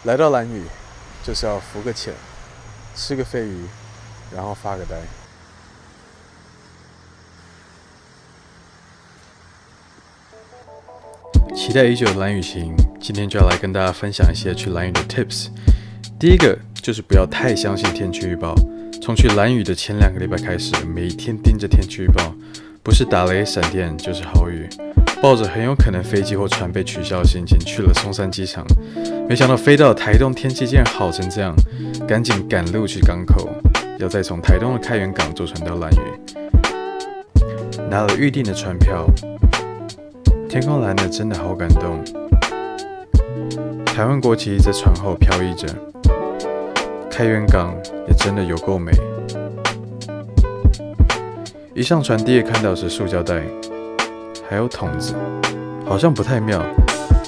来到兰屿就是要浮个潜，吃个飞鱼，然后发个呆。期待已久的兰屿行，今天就要来跟大家分享一些去兰屿的 tips。第一个就是不要太相信天气预报，从去兰屿的前2个礼拜开始，每天盯着天气预报，不是打雷闪电就是豪雨，抱着很有可能飞机或船被取消的心情去了松山机场，没想到飞到台东天气竟然好成这样，赶紧赶路去港口，要再从台东的开元港坐船到兰屿，拿了预定的船票，天空蓝的真的好感动，台湾国旗在船后飘逸着，开元港也真的有够美。一上船第一个看到是塑胶袋，还有桶子，好像不太妙，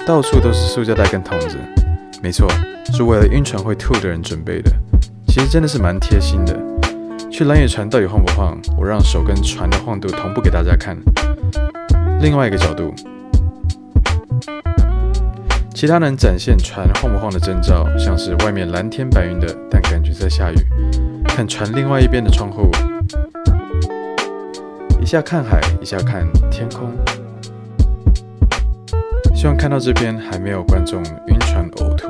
到处都是塑胶袋跟桶子。没错，是为了晕船会吐的人准备的。其实真的是蛮贴心的。去兰屿船到底晃不晃？我让手跟船的晃度同步给大家看。另外一个角度，其他能展现船晃不晃的征兆，像是外面蓝天白云的，但感觉在下雨。看船另外一边的窗户，一下看海，一下看天空。希望看到这边还没有观众晕船呕吐，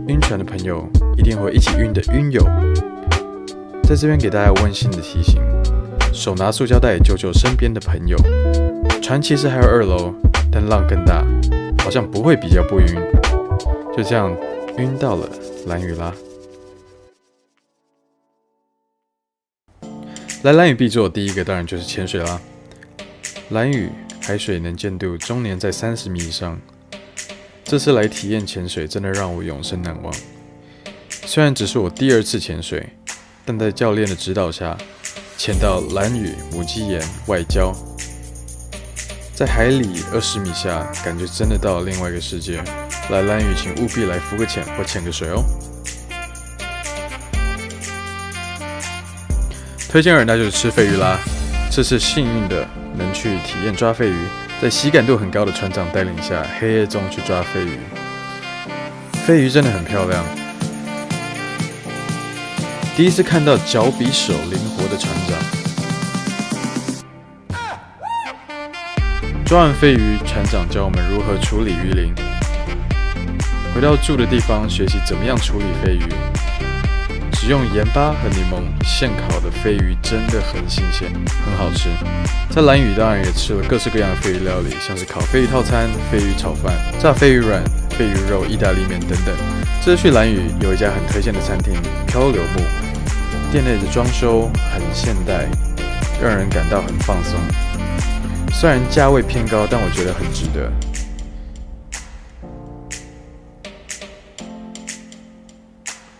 晕船的朋友一定会一起晕的晕友。在这边给大家温馨的提醒，手拿塑胶袋救救身边的朋友。船其实还有2楼，但浪更大，好像不会比较不晕。就这样晕到了兰屿啦。来兰屿必做第一个当然就是潜水啦。兰屿海水能见度终年在30米以上，这次来体验潜水真的让我永生难忘。虽然只是我第2次潜水，但在教练的指导下，潜到兰屿母鸡岩外礁，在海里20米下，感觉真的到了另外一个世界。来兰屿请务必来浮个潜或潜个水哦。推荐人那就是吃鲱鱼啦，这次幸运的能去体验抓鲱鱼，在喜感度很高的船长带领下，黑夜中去抓鲱鱼。鲱鱼真的很漂亮，第一次看到脚比手灵活的船长。抓完鲱鱼，船长教我们如何处理鱼鳞。回到住的地方，学习怎么样处理鲱鱼。只用盐巴和柠檬现烤的鲱鱼真的很新鲜，很好吃。在兰屿当然也吃了各式各样的鲱鱼料理，像是烤鲱鱼套餐、鲱鱼炒饭、炸鲱鱼卵、鲱鱼肉、意大利面等等。这次去兰屿有一家很推荐的餐厅漂流木，店内的装修很现代，让人感到很放松。虽然价位偏高，但我觉得很值得。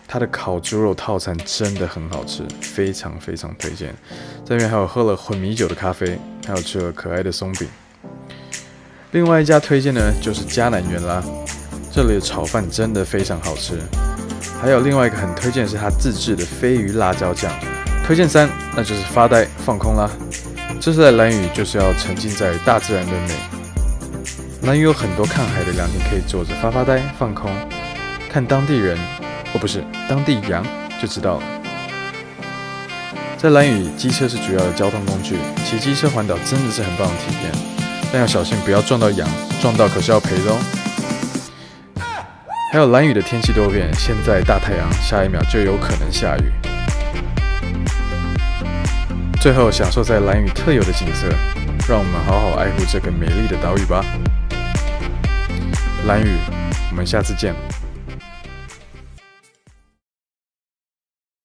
它的烤猪肉套餐真的很好吃，非常非常推荐。这边还有喝了混米酒的咖啡，还有吃了可爱的松饼。另外一家推荐呢就是嘉南园啦，这里的炒饭真的非常好吃。还有另外一个很推荐的是它自制的鲱鱼辣椒酱。推荐3，那就是发呆放空啦。这次来兰屿就是要沉浸在大自然的美。兰屿有很多看海的凉亭可以坐着发发呆放空，看当地人。不是当地羊就知道了。在兰屿，机车是主要的交通工具，骑机车环岛真的是很棒的体验，但要小心不要撞到羊，撞到可是要赔的哦。还有兰屿的天气多变，现在大太阳，下一秒就有可能下雨。最后享受在兰屿特有的景色，让我们好好爱护这个美丽的岛屿吧。兰屿，我们下次见。